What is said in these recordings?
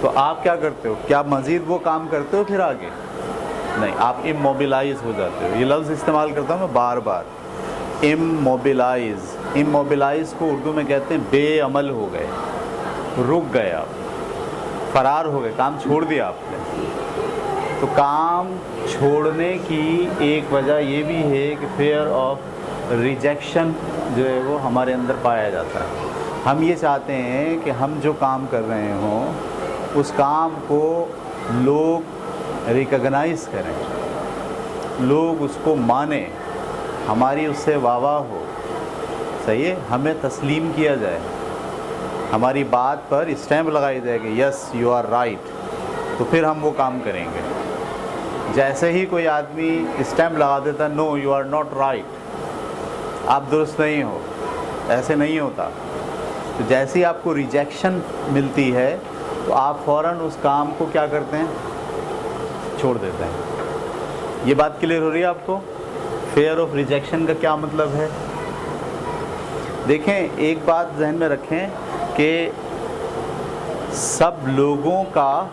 تو آپ کیا کرتے ہو؟ کیا مزید وہ کام کرتے ہو پھر آگے؟ نہیں، آپ اموبلائز ہو جاتے ہو. یہ لفظ استعمال کرتا ہوں میں بار بار، اموبلائز. اموبلائز کو اردو میں کہتے ہیں بے عمل ہو گئے، رک گئے آپ، فرار ہو گئے، کام چھوڑ دیا آپ نے. تو کام چھوڑنے کی ایک وجہ یہ بھی ہے کہ فیئر آف ریجیکشن جو ہے وہ ہمارے اندر پایا جاتا ہے. ہم یہ چاہتے ہیں کہ ہم جو کام کر رہے ہوں اس کام کو لوگ ریکگنائز کریں، لوگ اس کو مانیں، ہماری اس سے واہ واہ ہو. صحیح ہے، ہمیں تسلیم کیا جائے، ہماری بات پر اسٹیمپ لگائی جائے کہ یس یو آر رائٹ، تو پھر ہم وہ کام کریں گے. جیسے ہی کوئی آدمی اسٹیمپ لگا دیتا نو یو آر ناٹ رائٹ، آپ درست نہیں ہو، ایسے نہیں ہوتا. تو جیسے ہی آپ کو ریجیکشن ملتی ہے تو آپ فوراً اس کام کو کیا کرتے ہیں؟ چھوڑ دیتے ہیں. یہ بات کلیئر ہو رہی ہے آپ کو؟ فیئر آف ریجیکشن کا کیا مطلب ہے؟ دیکھیں، ایک بات ذہن میں رکھیں کہ سب لوگوں کا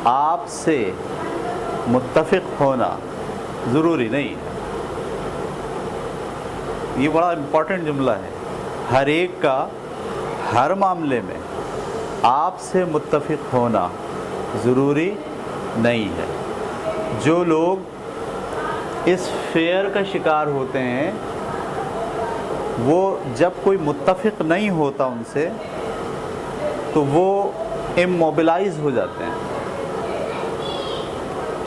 آپ سے متفق ہونا ضروری نہیں ہے. یہ بڑا امپورٹنٹ جملہ ہے. ہر ایک کا ہر معاملے میں آپ سے متفق ہونا ضروری نہیں ہے. جو لوگ اس فیئر کا شکار ہوتے ہیں وہ جب کوئی متفق نہیں ہوتا ان سے تو وہ اموبلائز ہو جاتے ہیں.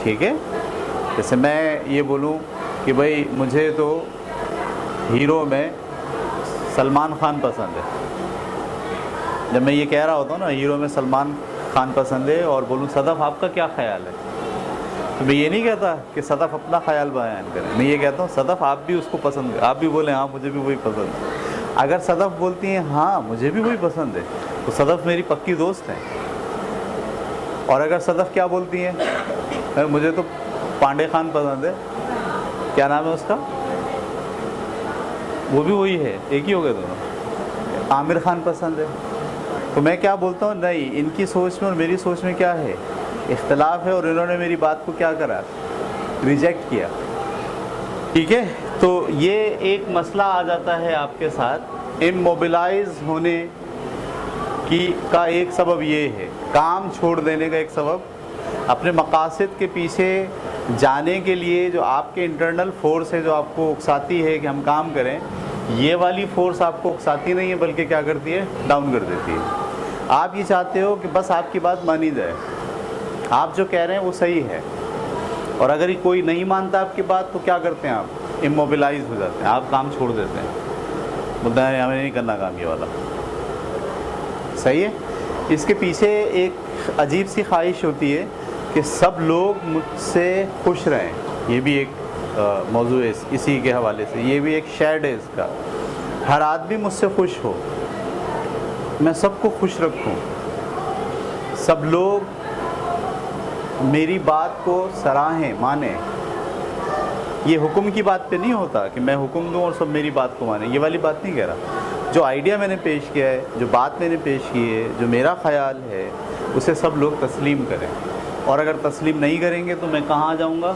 ٹھیک ہے، جیسے میں یہ بولوں کہ بھائی مجھے تو ہیرو میں سلمان خان پسند ہے. جب میں یہ کہہ رہا ہوتا ہوں نا ہیرو میں سلمان خان پسند ہے اور بولوں صدف آپ کا کیا خیال ہے، تو میں یہ نہیں کہتا کہ صدف اپنا خیال بیان کریں، میں یہ کہتا ہوں صدف آپ بھی اس کو پسند ہے، آپ بھی بولیں ہاں مجھے بھی وہی پسند ہے. اگر صدف بولتی ہیں ہاں مجھے بھی وہی پسند ہے تو صدف میری پکی دوست ہیں. اور اگر صدف کیا بولتی ہیں مجھے تو پانڈے خان پسند ہے، کیا نام ہے اس کا، وہ بھی وہی ہے، ایک ہی ہو گئے دونوں، عامر خان پسند ہے، تو میں کیا بولتا ہوں نہیں ان کی سوچ میں اور میری سوچ میں کیا ہے، اختلاف ہے، اور انہوں نے میری بات کو کیا کرا، ریجیکٹ کیا. ٹھیک ہے، تو یہ ایک مسئلہ آ جاتا ہے آپ کے ساتھ. اموبلائز ہونے کا ایک سبب یہ ہے، کام چھوڑ دینے کا ایک سبب اپنے مقاصد کے پیچھے جانے کے لیے جو آپ کے انٹرنل فورس ہے جو آپ کو اکساتی ہے کہ ہم کام کریں، یہ والی فورس آپ کو اکساتی نہیں ہے بلکہ کیا کرتی ہے، ڈاؤن کر دیتی ہے. آپ یہ چاہتے ہو کہ بس آپ کی بات مانی جائے، آپ جو کہہ رہے ہیں وہ صحیح ہے، اور اگر کوئی نہیں مانتا آپ کی بات تو کیا کرتے ہیں، آپ اموبلائز ہو جاتے ہیں، آپ کام چھوڑ دیتے ہیں، بولتے ہیں ہمیں نہیں کرنا کام یہ والا. صحیح ہے. اس کے پیچھے ایک عجیب سی خواہش ہوتی ہے کہ سب لوگ مجھ سے خوش رہیں. یہ بھی ایک موضوع ہے اسی کے حوالے سے، یہ بھی ایک شیڈ ہے اس کا. ہر آدمی مجھ سے خوش ہو، میں سب کو خوش رکھوں، سب لوگ میری بات کو سراہیں، مانیں. یہ حکم کی بات پہ نہیں ہوتا کہ میں حکم دوں اور سب میری بات کو مانیں، یہ والی بات نہیں کہہ رہا. جو آئیڈیا میں نے پیش کیا ہے، جو بات میں نے پیش کی ہے، جو میرا خیال ہے، اسے سب لوگ تسلیم کریں. اور اگر تسلیم نہیں کریں گے تو میں کہاں آ جاؤں گا،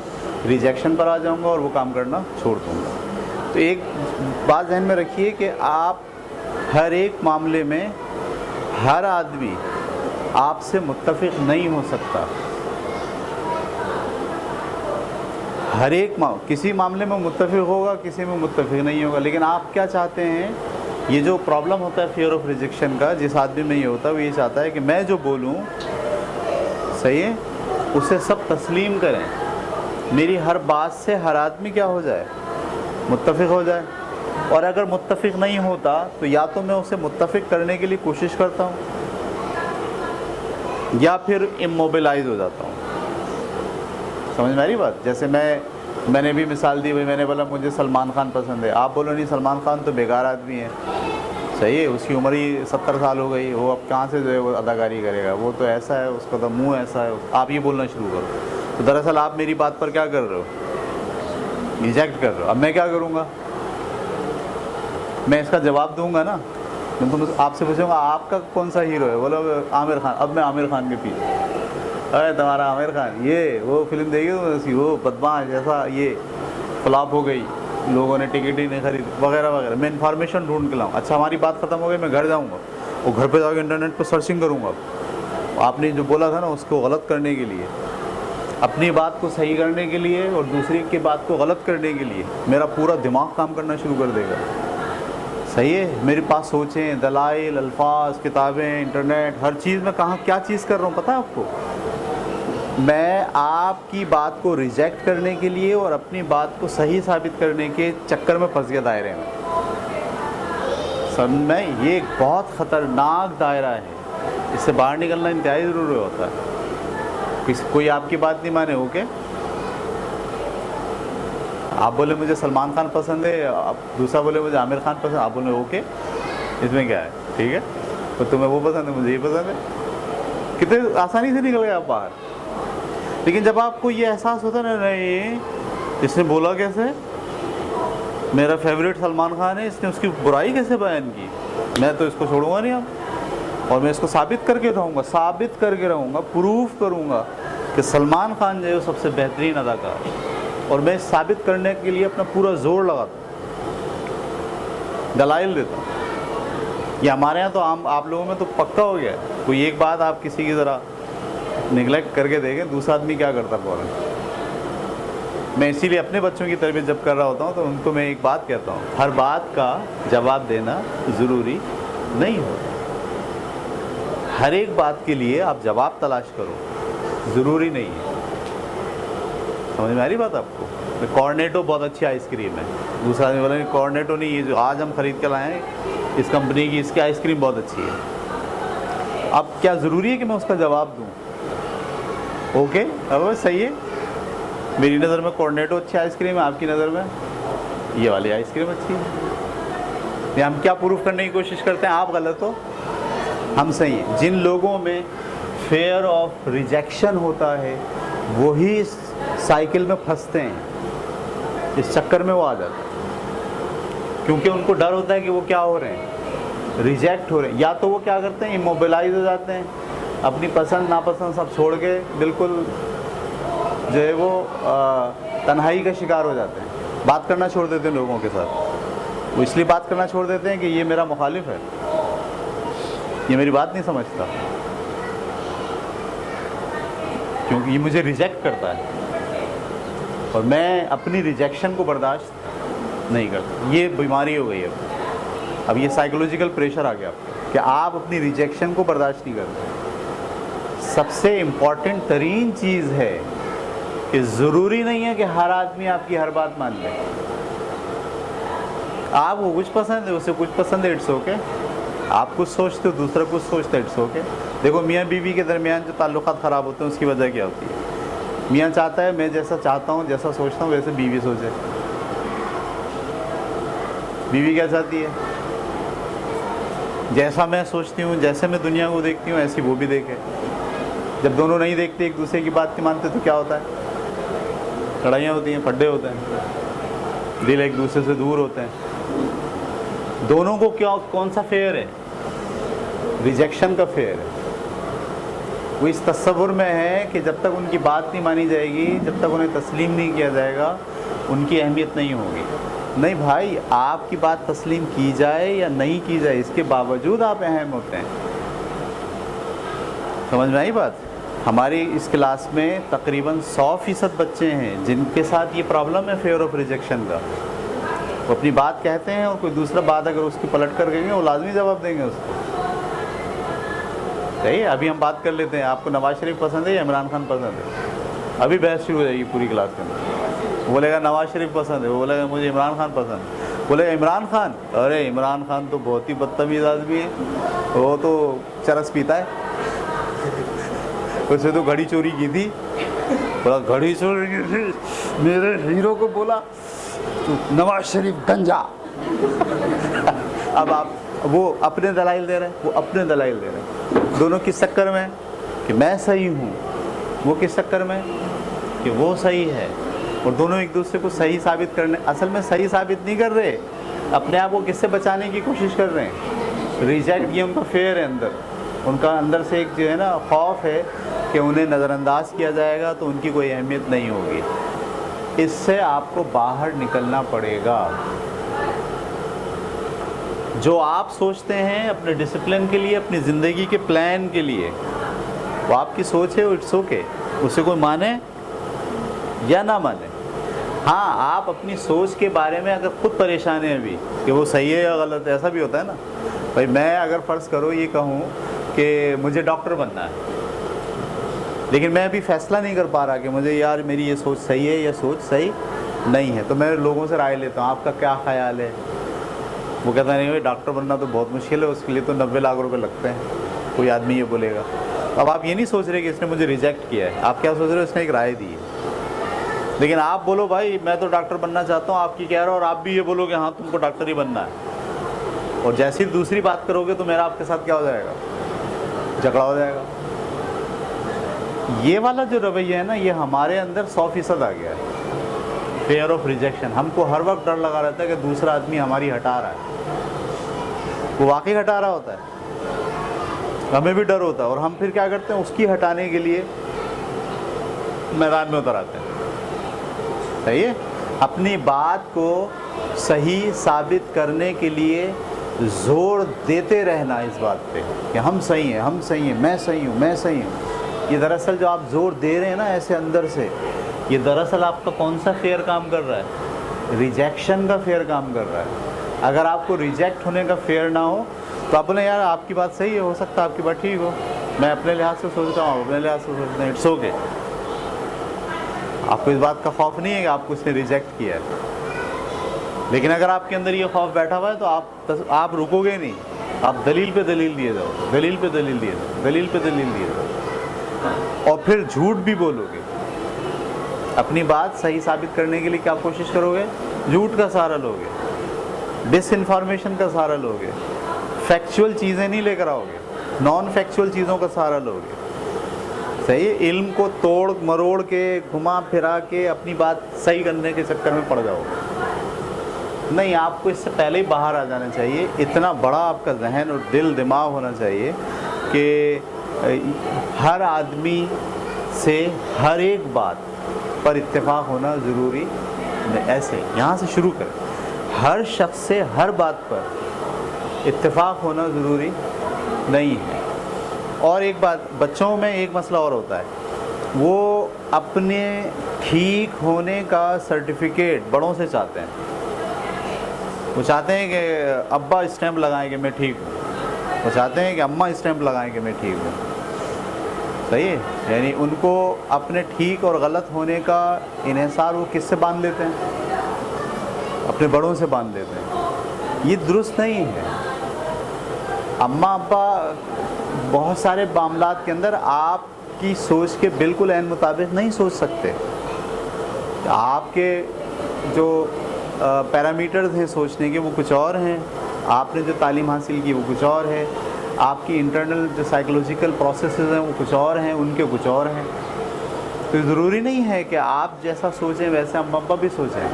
ریجیکشن پر آ جاؤں گا اور وہ کام کرنا چھوڑ دوں گا. تو ایک بات ذہن میں رکھیے کہ آپ ہر ایک معاملے میں ہر آدمی آپ سے متفق نہیں ہو سکتا. ہر ایک کسی معاملے میں متفق ہوگا، کسی میں متفق نہیں ہوگا. لیکن آپ کیا چاہتے ہیں، یہ جو پرابلم ہوتا ہے فیئر آف ریجیکشن کا جس آدمی میں یہ ہوتا ہے وہ یہ چاہتا ہے کہ میں جو بولوں صحیح ہے اسے سب تسلیم کریں، میری ہر بات سے ہر آدمی کیا ہو جائے، متفق ہو جائے. اور اگر متفق نہیں ہوتا تو یا تو میں اسے متفق کرنے کے لیے کوشش کرتا ہوں یا پھر اموبلائز ہو جاتا ہوں. سمجھ میں آ رہی بات؟ جیسے میں نے بھی مثال دی، میں نے بولا مجھے سلمان خان پسند ہے، آپ بولو نہیں سلمان خان تو بیکار آدمی ہے. صحیح ہے، اس کی عمر ہی 70 سال ہو گئی، وہ اب کہاں سے جو ہے وہ اداکاری کرے گا، وہ تو ایسا ہے، اس کا تو منہ ایسا ہے. آپ یہ بولنا شروع کرو تو دراصل آپ میری بات پر کیا کر رہے ہو، ریجیکٹ کر رہے ہو. اب میں کیا کروں گا، میں اس کا جواب دوں گا نا میں تم آپ سے پوچھوں گا آپ کا کون سا ہیرو ہے، بولو عامر خان، اب میں عامر خان کے پیچھے، ارے تمہارا عامر خان یہ وہ فلم دیکھی تو اسی وہ بدماش جیسا یہ فلاپ ہو گئی، لوگوں نے ٹکٹ ہی نہیں خرید وغیرہ وغیرہ. میں انفارمیشن ڈھونڈ کے لاؤں. اچھا ہماری بات ختم ہو گئی، میں گھر جاؤں گا، وہ گھر پہ جا کے انٹرنیٹ پہ سرچنگ کروں گا. آپ نے جو بولا تھا نا اس کو غلط کرنے کے لیے، اپنی بات کو صحیح کرنے کے لیے اور دوسری کی بات کو غلط کرنے کے لیے میرا پورا دماغ کام کرنا شروع کر دے گا. صحیح ہے، میرے پاس سوچیں، دلائل، الفاظ، کتابیں، انٹرنیٹ، ہر چیز میں کہاں کیا چیز کر رہا ہوں پتہ ہے آپ کو؟ میں آپ کی بات کو ریجیکٹ کرنے کے لیے اور اپنی بات کو صحیح ثابت کرنے کے چکر میں پھنس گیا دائرے میں. سمجھ میں، یہ ایک بہت خطرناک دائرہ ہے، اس سے باہر نکلنا انتہائی ضروری ہوتا ہے. کوئی آپ کی بات نہیں مانے، اوکے، آپ بولے مجھے سلمان خان پسند ہے، آپ دوسرا بولے مجھے عامر خان پسند، آپ بولے اوکے، اس میں کیا ہے، ٹھیک ہے، تو تمہیں وہ پسند ہے، مجھے یہ پسند ہے، کتنے آسانی سے نکل گئے آپ باہر. لیکن جب آپ کو یہ احساس ہوتا ہے نا، نہیں اس نے بولا کیسے، میرا فیوریٹ سلمان خان ہے، اس نے اس کی برائی کیسے بیان کی، میں تو اس کو چھوڑوں گا نہیں اب، اور میں اس کو ثابت کر کے رہوں گا، پروف کروں گا کہ سلمان خان جو ہے وہ سب سے بہترین اداکار ہے، اور میں اس ثابت کرنے کے لیے اپنا پورا زور لگاتا ہوں، دلائل دیتا ہوں. یہ ہمارے یہاں تو آپ لوگوں میں تو پکا ہو گیا ہے، کوئی ایک بات آپ کسی کی ذرا نگلیکٹ کر کے دیکھیں، دوسرا آدمی کیا کرتا فوراً. میں اسی لیے اپنے بچوں کی تربیت جب کر رہا ہوتا ہوں تو ان کو میں ایک بات کہتا ہوں، ہر بات کا جواب دینا ضروری نہیں ہوتا. ہر ایک بات کے لیے آپ جواب تلاش کرو، ضروری نہیں ہے. سمجھ میں آ رہی بات آپ کو؟ کارنیٹو بہت اچھی آئس کریم ہے، دوسرا آدمی بولے کارنیٹو نہیں، یہ جو آج ہم خرید کے لائے ہیں اس کمپنی کی، اس کی آئس کریم بہت اچھی ہے. اب کیا ضروری ہے کہ میں اس کا جواب دوں؟ اوکے، اب صحیح ہے، میری نظر میں کارنیٹو اچھی آئس کریم ہے، آپ کی نظر میں یہ والی آئس کریم اچھی ہے. ہم کیا پروف کرنے کی کوشش کرتے ہیں، آپ غلط ہو ہم صحیح ہیں. جن لوگوں میں فیئر آف ریجیکشن ہوتا ہے وہی اس سائیکل میں پھنستے ہیں، اس چکر میں وہ آ جاتے ہیں، کیونکہ ان کو ڈر ہوتا ہے کہ وہ کیا ہو رہے ہیں، ریجیکٹ ہو رہے ہیں. یا تو وہ کیا کرتے ہیں، ایموبیلائز ہو جاتے ہیں، اپنی پسند ناپسند سب چھوڑ کے بالکل جو ہے وہ تنہائی کا شکار ہو جاتے ہیں، بات کرنا چھوڑ دیتے ہیں لوگوں کے ساتھ. وہ اس لیے بات کرنا چھوڑ دیتے ہیں کہ یہ میرا مخالف ہے، یہ میری بات نہیں سمجھتا، کیونکہ یہ مجھے ریجیکٹ کرتا ہے اور میں اپنی ریجیکشن کو برداشت نہیں کرتا. یہ بیماری ہو گئی ہے اب یہ سائیکولوجیکل پریشر آ گیا کہ آپ اپنی ریجیکشن کو برداشت نہیں کرتے. سب سے امپورٹنٹ ترین چیز ہے کہ ضروری نہیں ہے کہ ہر آدمی آپ کی ہر بات مان لے. آپ کو کچھ پسند ہے، اسے کچھ پسند ہے، اٹس اوکے. آپ کچھ سوچتے ہو، دوسرا کچھ سوچتا ہے، اٹس اوکے. دیکھو میاں بیوی کے درمیان جو تعلقات خراب ہوتے ہیں اس کی وجہ کیا ہوتی ہے؟ میاں چاہتا ہے میں جیسا چاہتا ہوں، جیسا سوچتا ہوں ویسے بیوی سوچے. بیوی کیا چاہتی ہے؟ جیسا میں سوچتی ہوں، جیسے میں دنیا کو دیکھتی ہوں ایسی وہ بھی دیکھے. جب دونوں نہیں دیکھتے ایک دوسرے کی بات نہیں مانتے تو کیا ہوتا ہے؟ لڑائیاں ہوتی ہیں، پھڈے ہوتے ہیں، دل ایک دوسرے سے دور ہوتے ہیں. دونوں کو کون سا فیئر ہے؟ ریجیکشن کا فیئر ہے. وہ اس تصور میں ہے کہ جب تک ان کی بات نہیں مانی جائے گی، جب تک انہیں تسلیم نہیں کیا جائے گا، ان کی اہمیت نہیں ہوگی. نہیں بھائی، آپ کی بات تسلیم کی جائے یا نہیں کی جائے اس کے باوجود آپ اہم ہوتے ہیں. سمجھ میں آئی بات؟ ہماری اس کلاس میں تقریباً 100% بچے ہیں جن کے ساتھ یہ پرابلم ہے فیئر آف ریجیکشن کا. وہ اپنی بات کہتے ہیں اور کوئی دوسرا بات اگر اس کی پلٹ کر گئے وہ لازمی جواب دیں گے اس کو. صحیح ہے. ابھی ہم بات کر لیتے ہیں، آپ کو نواز شریف پسند ہے یا عمران خان پسند ہے؟ ابھی بحث شروع ہو جائے گی پوری کلاس کے اندر. بولے گا نواز شریف پسند ہے، وہ بولے گا مجھے عمران خان پسند. بولے گا عمران خان، ارے عمران خان تو بہت ہی بدتمیز آدمی ہے، وہ تو چرس پیتا ہے، اس نے تو گھڑی چوری کی تھی. بولا گھڑی چوری کی تھی، میرے ہیرو کو بولا تو نواز شریف گنجا. اب آپ وہ اپنے دلائل دے رہے ہیں، وہ اپنے دلائل دے رہے ہیں. دونوں کس چکر میں کہ میں صحیح ہوں، وہ کس چکر میں کہ وہ صحیح ہے. اور دونوں ایک دوسرے کو صحیح ثابت کرنے، اصل میں صحیح ثابت نہیں کر رہے، اپنے آپ کو کس سے بچانے کی کوشش کر رہے ہیں؟ ریجیکٹ یہ ان کا فیئر ہے اندر، ان کا اندر سے ایک جو ہے نا خوف ہے کہ انہیں نظر انداز کیا جائے گا تو ان کی کوئی اہمیت نہیں ہوگی. اس سے آپ کو باہر نکلنا پڑے گا. جو آپ سوچتے ہیں اپنے ڈسپلن کے لیے، اپنی زندگی کے پلان کے لیے، وہ آپ کی سوچ ہے، اٹس اوکے، اسے کوئی مانے یا نہ مانے. ہاں آپ اپنی سوچ کے بارے میں اگر خود پریشان ہیں ابھی کہ وہ صحیح ہے یا غلط ہے، ایسا بھی ہوتا ہے نا. بھائی میں اگر فرض کرو یہ کہوں کہ مجھے ڈاکٹر بننا ہے، لیکن میں ابھی فیصلہ نہیں کر پا رہا کہ مجھے یار میری یہ سوچ صحیح ہے یا سوچ صحیح نہیں ہے، تو میں لوگوں سے رائے لیتا ہوں آپ کا کیا خیال ہے. وہ کہتا نہیں بھائی ڈاکٹر بننا تو بہت مشکل ہے، اس کے لیے تو 90 لاکھ روپے لگتے ہیں. کوئی آدمی یہ بولے گا. اب آپ یہ نہیں سوچ رہے کہ اس نے مجھے ریجیکٹ کیا ہے، آپ کیا سوچ رہے ہو؟ اس نے ایک رائے دی ہے. لیکن آپ بولو بھائی میں تو ڈاکٹر بننا چاہتا ہوں، آپ کی کہہ رہا ہوں، اور آپ بھی یہ بولو کہ ہاں تم کو ڈاکٹر ہی بننا ہے، اور جیسی دوسری بات کرو گے تو میرا آپ کے ساتھ کیا ہو جائے گا؟ جھگڑا ہو جائے گا. یہ والا جو رویہ ہے نا، یہ ہمارے اندر 100% آ گیا ہے. Fear of rejection. ہم کو ہر وقت ڈر لگا رہتا ہے کہ دوسرا آدمی ہماری ہٹا رہا ہے. وہ واقعی ہٹا رہا ہوتا ہے، ہمیں بھی ڈر ہوتا ہے، اور ہم پھر کیا کرتے ہیں؟ اس کی ہٹانے کے لیے میدان میں اتر آتے ہیں. صحیح ہے. اپنی بات کو صحیح ثابت کرنے کے لیے زور دیتے رہنا اس بات پہ کہ ہم صحیح ہیں، ہم صحیح ہیں، میں صحیح ہوں، میں صحیح ہوں. یہ دراصل جو آپ زور دے رہے ہیں نا ایسے اندر سے، یہ دراصل آپ کا کون سا فیئر کام کر رہا ہے؟ ریجیکشن کا فیئر کام کر رہا ہے. اگر آپ کو ریجیکٹ ہونے کا فیئر نہ ہو تو آپ بولیں یار آپ کی بات صحیح ہے، ہو سکتا ہے آپ کی بات ٹھیک ہو، میں اپنے لحاظ سے سوچتا ہوں، اپنے لحاظ سے سوچتا ہوں، اٹس اوکے. آپ کو اس بات کا خوف نہیں ہے کہ آپ کو اس نے ریجیکٹ کیا ہے. لیکن اگر آپ کے اندر یہ خوف بیٹھا ہوا ہے تو آپ رکو گے نہیں، آپ دلیل پہ دلیل دیے جاؤ، دلیل پہ دلیل دیے جاؤ، دلیل پہ دلیل دیے جاؤ، اور پھر جھوٹ بھی بولو گے. اپنی بات صحیح ثابت کرنے کے لیے کیا کوشش کرو گے؟ جھوٹ کا سہارا لو گے، ڈس انفارمیشن کا سہارا لو گے، فیکچول چیزیں نہیں لے کر آؤ گے، نان فیکچول چیزوں کا سہارا لو گے. صحیح. علم کو توڑ مروڑ کے گھما پھرا کے اپنی بات صحیح کرنے کے چکر میں پڑ جاؤ گے. نہیں، آپ کو اس سے پہلے ہی باہر آ جانا چاہیے. اتنا بڑا آپ کا ذہن اور دل دماغ ہونا چاہیے کہ ہر آدمی سے ہر ایک بات پر اتفاق ہونا ضروری نہیں. ایسے یہاں سے شروع کریں، ہر شخص سے ہر بات پر اتفاق ہونا ضروری نہیں ہے. اور ایک بات، بچوں میں ایک مسئلہ اور ہوتا ہے، وہ اپنے ٹھیک ہونے کا سرٹیفکیٹ بڑوں سے چاہتے ہیں. وہ چاہتے ہیں کہ ابا اسٹیمپ لگائیں کہ میں ٹھیک ہوں، وہ چاہتے ہیں کہ اماں اسٹیمپ لگائیں کہ میں ٹھیک ہوں. صحیح ہے. یعنی ان کو اپنے ٹھیک اور غلط ہونے کا انحصار وہ کس سے باندھ لیتے ہیں؟ اپنے بڑوں سے باندھ لیتے ہیں. یہ درست نہیں ہے. اماں ابا بہت سارے معاملات کے اندر آپ کی سوچ کے بالکل عین مطابق نہیں سوچ سکتے. آپ کے جو پیرامیٹرز ہیں سوچنے کے وہ کچھ اور ہیں، آپ نے جو تعلیم حاصل کی وہ کچھ اور ہے، آپ کی انٹرنل جو سائیکولوجیکل پروسیسز ہیں وہ کچھ اور ہیں، ان کے کچھ اور ہیں. تو ضروری نہیں ہے کہ آپ جیسا سوچیں ویسے اماں ابا بھی سوچیں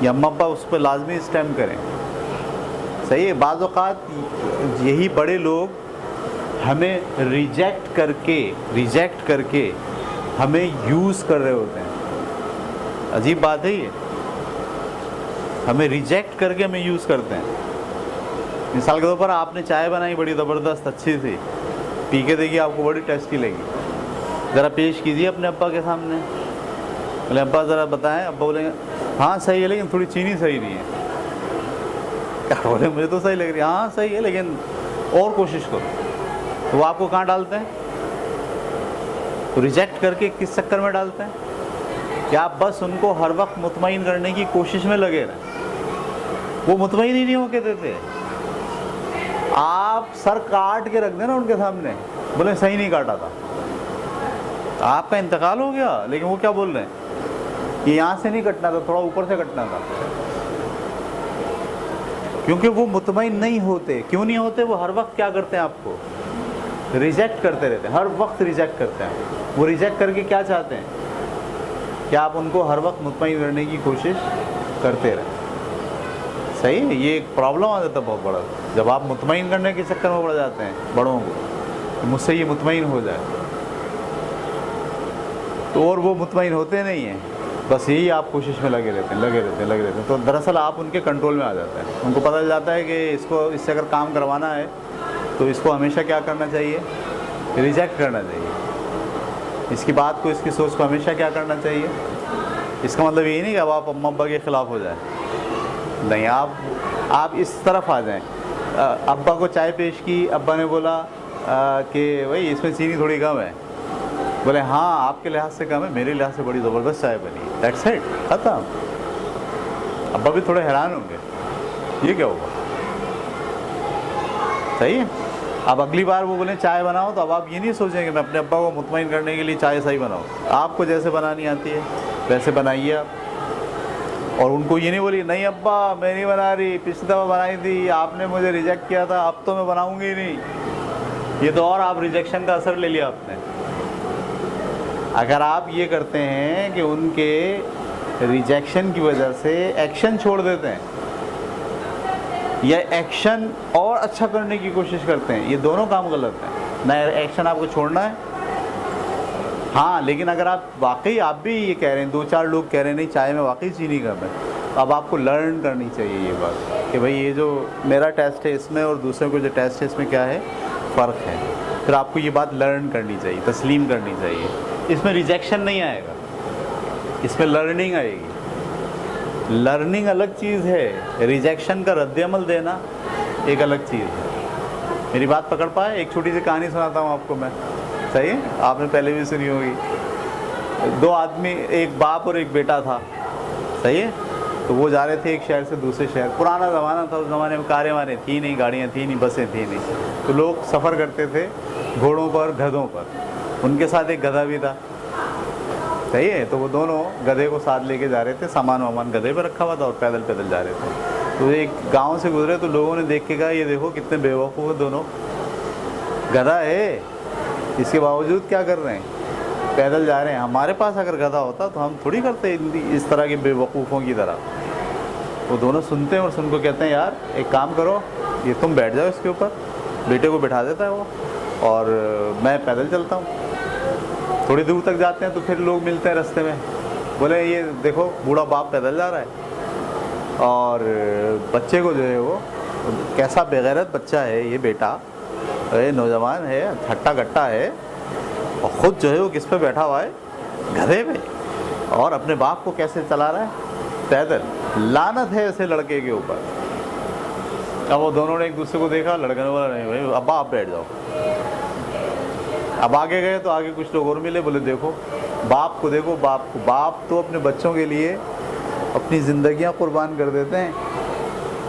یا اماں ابا اس پہ لازمی اسٹیمپ کریں. صحیح ہے. بعض اوقات یہی بڑے لوگ ہمیں ریجیکٹ کر کے ہمیں یوز کر رہے ہوتے ہیں. عجیب بات ہے یہ، ہمیں ریجیکٹ کر کے ہمیں یوز کرتے ہیں. مثال کے طور پر آپ نے چائے بنائی بڑی زبردست اچھی سی، پی کے دیکھیے آپ کو بڑی ٹیسٹی لگی، ذرا پیش کیجیے اپنے ابا کے سامنے. بولے ابا ذرا بتائیں. ابا بولیں گے ہاں صحیح ہے لیکن تھوڑی چینی صحیح نہیں ہے. کیا بولے مجھے تو صحیح لگ رہی ہے. ہاں صحیح ہے لیکن اور کوشش کرو. تو وہ آپ کو کہاں ڈالتے ہیں؟ ریجیکٹ کر کے کس چکر میں ڈالتے ہیں کہ آپ بس ان کو ہر وقت مطمئن کرنے کی کوشش میں لگے رہیں. وہ مطمئن ہی نہیں ہو کے دیتے. آپ سر کاٹ کے رکھ دیں نا ان کے سامنے، بولے صحیح نہیں کاٹا تھا، آپ کا انتقال ہو گیا، لیکن وہ کیا بول رہے ہیں کہ یہاں سے نہیں کٹنا تھا، تھوڑا اوپر سے کٹنا تھا. کیونکہ وہ مطمئن نہیں ہوتے. کیوں نہیں ہوتے؟ وہ ہر وقت کیا کرتے ہیں؟ آپ کو ریجیکٹ کرتے رہتے ہیں، ہر وقت ریجیکٹ کرتے ہیں. وہ ریجیکٹ کر کے کیا چاہتے ہیں کہ آپ ان کو ہر وقت مطمئن کرنے کی کوشش کرتے رہیں. صحیح ہے, یہ ایک پرابلم آ جاتا ہے بہت بڑا, جب آپ مطمئن کرنے کے چکر میں پڑ جاتے ہیں بڑوں کو کہ مجھ سے یہ مطمئن ہو جائے, تو اور وہ مطمئن ہوتے نہیں ہیں, بس یہی آپ کوشش میں لگے رہتے ہیں, تو دراصل آپ ان کے کنٹرول میں آ جاتے ہیں. ان کو پتہ چل جاتا ہے کہ اس سے اگر کام کروانا ہے تو اس کو ہمیشہ کیا کرنا چاہیے, ریجیکٹ کرنا چاہیے. اس کی بات کو, اس کی سوچ کو ہمیشہ کیا کرنا چاہیے. اس کا مطلب یہ نہیں کہ اب آپ اماں ابا کے خلاف ہو جائیں, نہیں, آپ اس طرف آ جائیں. ابا کو چائے پیش کی, ابا نے بولا کہ بھائی اس میں چینی تھوڑی کم ہے, بولے ہاں آپ کے لحاظ سے کم ہے, میرے لحاظ سے بڑی زبردست چائے بنی, دیٹس اٹ, ختم. ابا بھی تھوڑے حیران ہوں گے یہ کیا ہوگا. صحیح ہے. اب اگلی بار وہ بولیں چائے بناؤ تو اب آپ یہ نہیں سوچیں کہ میں اپنے ابا کو مطمئن کرنے کے لیے چائے صحیح بناؤں. آپ کو جیسے بنانی آتی ہے ویسے بنائیے آپ, اور ان کو یہ نہیں بولی نہیں ابا میں نہیں بنا رہی, پچھلی دفعہ بنائی تھی آپ نے مجھے ریجیکٹ کیا تھا, اب تو میں بناؤں گی نہیں. یہ تو اور آپ ریجیکشن کا اثر لے لیا آپ نے. اگر آپ یہ کرتے ہیں کہ ان کے ریجیکشن کی وجہ سے ایکشن چھوڑ دیتے ہیں یا ایکشن اور اچھا کرنے کی کوشش کرتے ہیں, یہ دونوں کام غلط ہیں. نہ ایکشن آپ کو چھوڑنا ہے, ہاں, لیکن اگر آپ واقعی آپ بھی یہ کہہ رہے ہیں, 2-4 لوگ کہہ رہے ہیں نہیں چائے میں واقعی چینی کم ہے, اب آپ کو لرن کرنی چاہیے یہ بات کہ بھائی یہ جو میرا ٹیسٹ ہے اس میں اور دوسرے کو جو ٹیسٹ ہے اس میں کیا ہے, فرق ہے. پھر آپ کو یہ بات لرن کرنی چاہیے, تسلیم کرنی چاہیے. اس میں ریجیکشن نہیں آئے گا, اس میں لرننگ آئے گی. لرننگ الگ چیز ہے, ریجیکشن کا رد عمل دینا ایک الگ چیز ہے. میری بات پکڑ پائے؟ ایک چھوٹی سی کہانی سناتا ہوں آپ کو میں, صحیح ہے, آپ نے پہلے بھی سنی ہوگی. 2 آدمی, ایک باپ اور ایک بیٹا تھا, صحیح ہے. تو وہ جا رہے تھے ایک شہر سے دوسرے شہر. پرانا زمانہ تھا, اس زمانے میں کاریں واریں تھیں نہیں, گاڑیاں تھیں نہیں, بسیں تھیں نہیں, تو لوگ سفر کرتے تھے گھوڑوں پر, گدھوں پر. ان کے ساتھ ایک گدھا بھی تھا, صحیح ہے. تو وہ دونوں گدھے کو ساتھ لے کے جا رہے تھے, سامان وامان گدھے پہ رکھا ہوا تھا اور پیدل پیدل جا رہے تھے. تو ایک گاؤں سے گزرے تو لوگوں نے دیکھ کے کہا یہ دیکھو کتنے بیوقوف ہیں دونوں, گدھا ہے اس کے باوجود کیا کر رہے ہیں, پیدل جا رہے ہیں. ہمارے پاس اگر گدھا ہوتا تو ہم تھوڑی کرتے اس طرح کے بیوقوفوں کی طرح. وہ دونوں سنتے ہیں اور سن کو کہتے ہیں یار ایک کام کرو, یہ تم بیٹھ جاؤ اس کے اوپر, بیٹے کو بٹھا دیتا ہے وہ, اور میں پیدل چلتا ہوں. تھوڑی دور تک جاتے ہیں تو پھر لوگ ملتے ہیں رستے میں, بولے یہ دیکھو بوڑھا باپ پیدل جا رہا ہے اور بچے کو جو ہے وہ کیسا بےغیرت بچہ ہے یہ بیٹا, نوجوان ہے, ہٹا کٹا ہے, اور خود جو ہے وہ کس پہ بیٹھا ہوا ہے, گدھے پہ, اور اپنے باپ کو کیسے چلا رہا ہے, پیدل. لعنت ہے ایسے لڑکے کے اوپر. اب وہ دونوں نے ایک دوسرے کو دیکھا, لڑکے نے بولا نہیں بھائی ابا آپ بیٹھ جاؤ. اب آگے گئے تو آگے کچھ لوگ اور ملے, بولے دیکھو باپ کو دیکھو, باپ تو اپنے بچوں کے لیے اپنی زندگیاں قربان کر دیتے ہیں,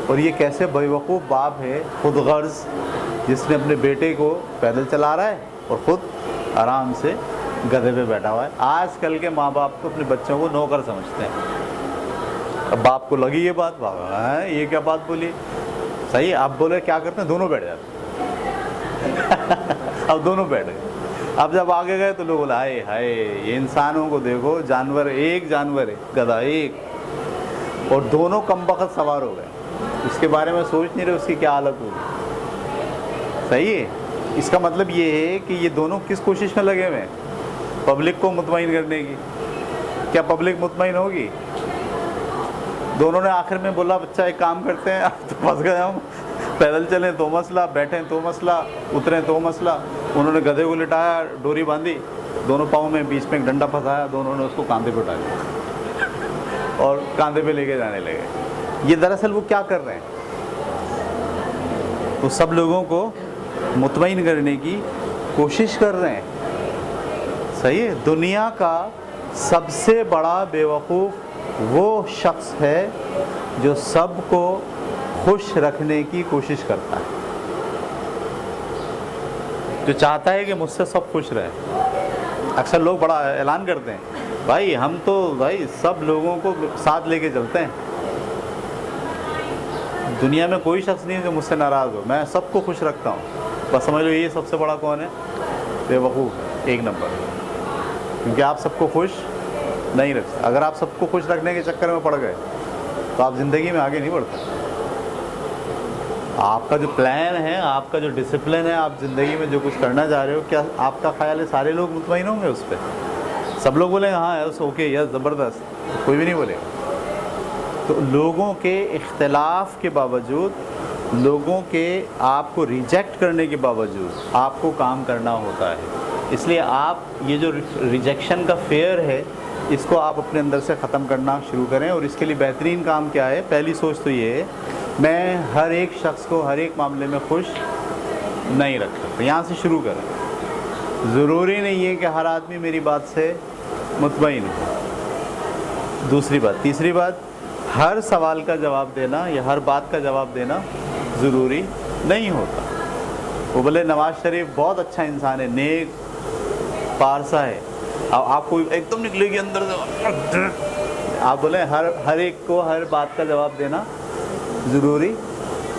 اور یہ کیسے بیوقوف باپ ہے, خود غرض, جس نے اپنے بیٹے کو پیدل چلا رہا ہے اور خود آرام سے گدھے پہ بیٹھا ہوا ہے. آج کل کے ماں باپ تو اپنے بچوں کو نوکر سمجھتے ہیں. اب باپ کو لگی یہ بات, یہ کیا بات بولی, صحیح. اب بولے کیا کرتے ہیں, دونوں بیٹھ جاتے ہیں. اب دونوں بیٹھ گئے. اب جب آگے گئے تو لوگ بولے ہائے ہائے یہ انسانوں کو دیکھو, جانور, ایک جانور ہے گدھا ایک, اور دونوں کم بخت سوار ہو گئے. اس کے بارے میں سوچ نہیں رہے اس کی کیا حالت ہوگی. صحیح ہے. اس کا مطلب یہ ہے کہ یہ دونوں کس کوشش میں لگے ہوئے ہیں, پبلک کو مطمئن کرنے کی. کیا پبلک مطمئن ہوگی؟ دونوں نے آخر میں بولا بچہ ایک کام کرتے ہیں, اب تو پھنس گئے ہم, پیدل چلیں تو مسئلہ, بیٹھیں تو مسئلہ, اتریں تو مسئلہ. انہوں نے گدھے کو لٹایا, ڈوری باندھی دونوں پاؤں میں, بیچ میں ایک ڈنڈا پھنسایا, دونوں نے اس کو کاندھے پہ اٹھا لیا اور کاندھے پہ لے کے جانے لگے. یہ دراصل وہ کیا کر رہے ہیں, وہ سب لوگوں کو مطمئن کرنے کی کوشش کر رہے ہیں. صحیح ہے. دنیا کا سب سے بڑا بیوقوف وہ شخص ہے جو سب کو خوش رکھنے کی کوشش کرتا ہے, جو چاہتا ہے کہ مجھ سے سب خوش رہے. اکثر لوگ بڑا اعلان کرتے ہیں بھائی ہم تو بھائی سب لوگوں کو ساتھ لے کے چلتے ہیں, دنیا میں کوئی شخص نہیں ہے جو مجھ سے ناراض ہو, میں سب کو خوش رکھتا ہوں. بس سمجھ لو یہ سب سے بڑا کون ہے, بیوقوف, 1 نمبر. کیونکہ آپ سب کو خوش نہیں رکھتے. اگر آپ سب کو خوش رکھنے کے چکر میں پڑ گئے تو آپ زندگی میں آگے نہیں بڑھتے. آپ کا جو پلان ہے, آپ کا جو ڈسپلن ہے, آپ زندگی میں جو کچھ کرنا چاہ رہے ہو, کیا آپ کا خیال ہے سارے لوگ مطمئن ہوں گے اس پہ؟ سب لوگ بولیں ہاں یس اوکے یس زبردست, کوئی بھی نہیں بولے گا. تو لوگوں کے اختلاف کے باوجود, لوگوں کے آپ کو ریجیکٹ کرنے کے باوجود آپ کو کام کرنا ہوتا ہے. اس لیے آپ یہ جو ریجیکشن کا فیئر ہے اس کو آپ اپنے اندر سے ختم کرنا شروع کریں. اور اس کے لیے بہترین کام کیا ہے؟ پہلی سوچ تو یہ ہے میں ہر ایک شخص کو ہر ایک معاملے میں خوش نہیں رکھ سکتا. یہاں سے شروع کریں. ضروری نہیں ہے کہ ہر آدمی میری بات سے مطمئن ہو. دوسری بات, تیسری بات, ہر سوال کا جواب دینا یا ہر بات کا جواب دینا ضروری نہیں ہوتا. وہ بولے نواز شریف بہت اچھا انسان ہے, نیک پارسا ہے, آپ کو ایک دم نکلے گی اندر سے, آپ بولیں ہر ایک کو ہر بات کا جواب دینا ضروری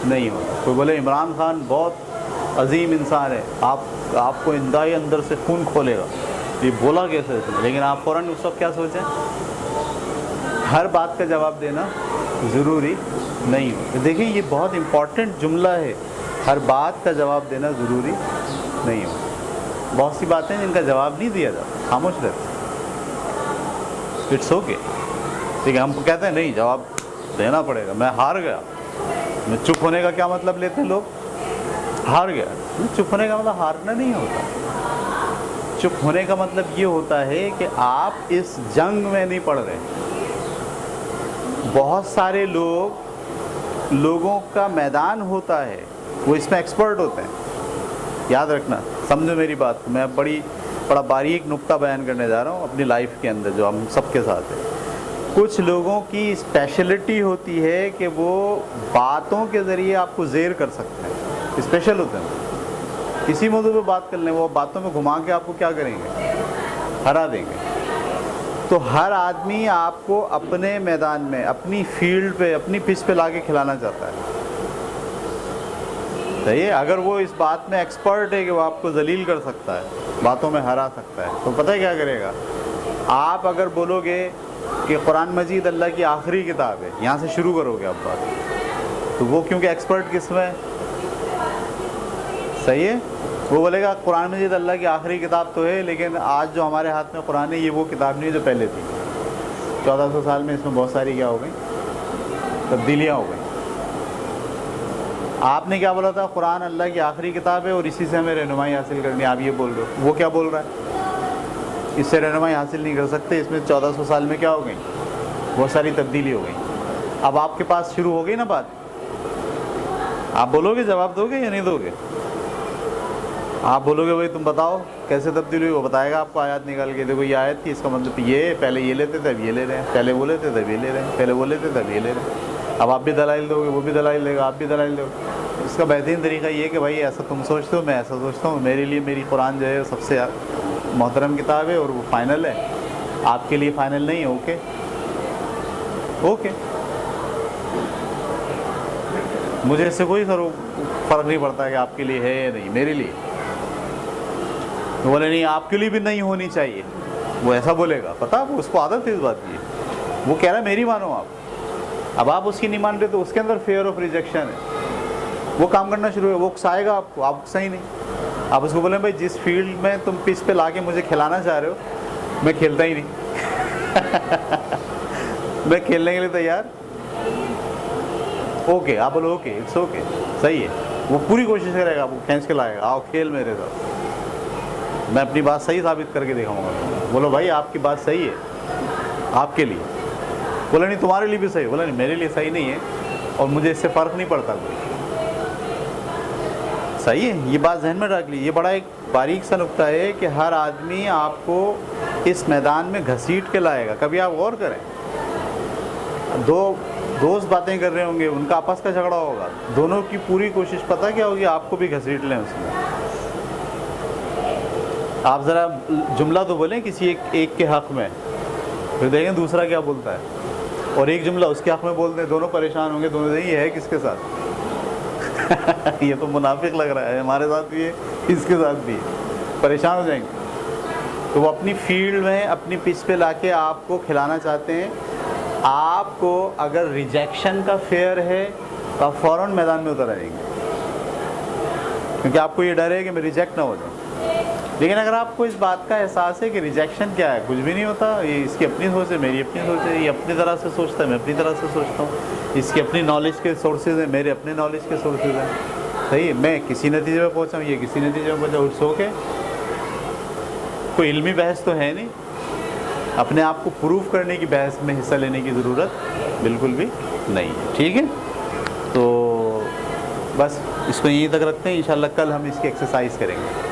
نہیں ہوتا. کوئی بولے عمران خان بہت عظیم انسان ہے, آپ کو اندائی اندر سے خون کھولے گا, یہ بولا کیسے اس نے, لیکن آپ فوراً اس وقت کیا سوچیں؟ ہر بات کا جواب دینا ضروری نہیں ہوتا. دیکھیں یہ بہت امپورٹنٹ جملہ ہے, ہر بات کا جواب دینا ضروری نہیں ہوتا. بہت سی باتیں جن کا جواب نہیں دیا جاتا, خاموش رہتے, اٹس اوکے. ٹھیک ہے, ہم کو کہتے ہیں نہیں جواب دینا پڑے گا, میں ہار گیا. میں چپ ہونے کا کیا مطلب لیتے ہیں لوگ؟ ہار گیا. چپ ہونے کا مطلب ہارنا نہیں ہوتا. چپ ہونے کا مطلب یہ ہوتا ہے کہ آپ اس جنگ میں نہیں پڑ رہے. بہت سارے لوگوں کا میدان ہوتا ہے, وہ اس میں ایکسپرٹ ہوتے ہیں. یاد رکھنا, سمجھو میری بات کو, میں بڑا باریک نقطہ بیان کرنے جا رہا ہوں اپنی لائف کے اندر جو ہم سب کے ساتھ ہے. کچھ لوگوں کی اسپیشلٹی ہوتی ہے کہ وہ باتوں کے ذریعے آپ کو زیر کر سکتے ہیں, اسپیشل ہوتے ہیں. کسی موضوع پہ بات کر لیں, وہ باتوں میں گھما کے آپ کو کیا کریں گے؟ ہرا دیں گے. تو ہر آدمی آپ کو اپنے میدان میں, اپنی فیلڈ پہ, اپنی پچ پہ لا کے کھلانا چاہتا ہے. صحیح ہے, اگر وہ اس بات میں ایکسپرٹ ہے کہ وہ آپ کو ذلیل کر سکتا ہے, باتوں میں ہرا سکتا ہے, تو پتہ ہے کیا کرے گا؟ آپ اگر بولو گے کہ قرآن مجید اللہ کی آخری کتاب ہے, یہاں سے شروع کرو گے آپ بات, تو وہ کیونکہ ایکسپرٹ کس میں ہے؟ صحیح ہے, وہ بولے گا قرآن مجید اللہ کی آخری کتاب تو ہے, لیکن آج جو ہمارے ہاتھ میں قرآن ہے یہ وہ کتاب نہیں جو پہلے تھی. 1400 سال میں اس میں بہت ساری کیا ہو گئی؟ تبدیلیاں ہو گئیں. آپ نے کیا بولا تھا؟ قرآن اللہ کی آخری کتاب ہے اور اسی سے ہمیں رہنمائی حاصل کرنی ہے. آپ یہ بول رہے ہو, وہ کیا بول رہا ہے؟ اس سے رہنمائی حاصل نہیں کر سکتے. اس میں 1400 سال میں کیا ہو گئی؟ بہت ساری تبدیلی ہو گئی. اب آپ کے پاس شروع ہو گئی نا بات, آپ بولو گے, جواب دو گے یا نہیں دو گے؟ آپ بولو گے بھائی تم بتاؤ کیسے تبدیلی ہوئی, وہ بتائے گا آپ کو آیات نکال کے, دیکھو یہ آیت تھی, اس کا مطلب یہ, پہلے یہ لیتے تھے اب یہ لے رہے ہیں, پہلے وہ لیتے تھے اب یہ لے رہے ہیں, پہلے وہ لیتے تھے اب یہ لے رہے ہیں. اب آپ بھی دلائل دو گے, وہ بھی دلائل دے گا, آپ بھی دلائل دو گے. اس کا بہترین طریقہ یہ کہ بھائی ایسا تم سوچتے ہو, میں ایسا سوچتا ہوں, میرے لیے میری قرآن جو ہے سب سے محترم کتاب ہے اور وہ فائنل ہے, آپ کے لیے فائنل نہیں ہے. اوکے اوکے, مجھے اس سے کوئی فرق نہیں پڑتا کہ آپ کے لیے ہے یا نہیں, میرے لیے. بولے نہیں آپ کے لیے بھی نہیں ہونی چاہیے, وہ ایسا بولے گا, پتہ وہ اس کو عادت ہے اس بات کی, وہ کہہ رہا ہے میری مانو آپ. اب آپ اس کی نہیں مان رہے تو اس کے اندر فیئر آف ریجیکشن ہے, وہ کام کرنا شروع ہے, وہ اکسائے گا آپ کو, آپ صحیح نہیں. آپ اس کو بولیں بھائی جس فیلڈ میں تم پچ پہ لا کے مجھے کھلانا چاہ رہے ہو میں کھیلتا ہی نہیں, میں کھیلنے کے لیے تیار. اوکے, آپ بولو اوکے, اٹس اوکے, صحیح ہے. وہ پوری کوشش کرے گا, آپ کو کھینچ کے لائے گا, آؤ کھیل میرے ساتھ, میں اپنی بات صحیح ثابت کر کے دکھاؤں گا. بولو بھائی آپ کی بات صحیح ہے آپ کے لیے, بولا نہیں تمہارے لیے بھی صحیح, بولا نہیں میرے لیے صحیح نہیں ہے اور مجھے اس سے فرق نہیں پڑتا کوئی. صحیح ہے, یہ بات ذہن میں رکھ لی. یہ بڑا ایک باریک سا نقطہ ہے کہ ہر آدمی آپ کو اس میدان میں گھسیٹ کے لائے گا. کبھی آپ غور کریں, دو دوست باتیں کر رہے ہوں گے, ان کا آپس کا جھگڑا ہوگا, دونوں کی پوری کوشش پتہ کیا ہوگی, آپ کو بھی گھسیٹ لیں اس میں. آپ ذرا جملہ تو بولیں کسی ایک کے حق میں, پھر دیکھیں دوسرا کیا بولتا ہے, اور ایک جملہ اس کے حق میں بولتے ہیں, دونوں پریشان ہوں گے, دونوں دیں یہ ہے کس کے ساتھ, یہ تو منافق لگ رہا ہے, ہمارے ساتھ بھی ہے اس کے ساتھ بھی ہے, پریشان ہو جائیں گے. تو وہ اپنی فیلڈ میں اپنی پچ پہ لا کے آپ کو کھلانا چاہتے ہیں. آپ کو اگر ریجیکشن کا فیئر ہے تو آپ فوراً میدان میں اتر آئیں گے. کیونکہ آپ کو یہ ڈر ہے کہ میں ریجیکٹ نہ ہو جاؤں. لیکن اگر آپ کو اس بات کا احساس ہے کہ ریجیکشن کیا ہے، کچھ بھی نہیں ہوتا، یہ اس کی اپنی سوچ ہے، میری اپنی سوچ ہے، یہ اپنی طرح سے سوچتا ہے، میں اپنی طرح سے سوچتا ہوں، اس کی اپنی نالج کے سورسز ہیں، میرے اپنے نالج کے سورسز ہیں، صحیح ہے. میں کسی نتیجے پہ پہنچا ہوں، یہ کسی نتیجے پہ پہنچا. It's okay. کوئی علمی بحث تو ہے نہیں، اپنے آپ کو پروف کرنے کی بحث میں حصہ لینے کی ضرورت بالکل بھی نہیں ہے. ٹھیک ہے، تو بس اس کو یہیں تک رکھتے ہیں. انشاءاللہ کل ہم اس کی ایکسرسائز کریں گے.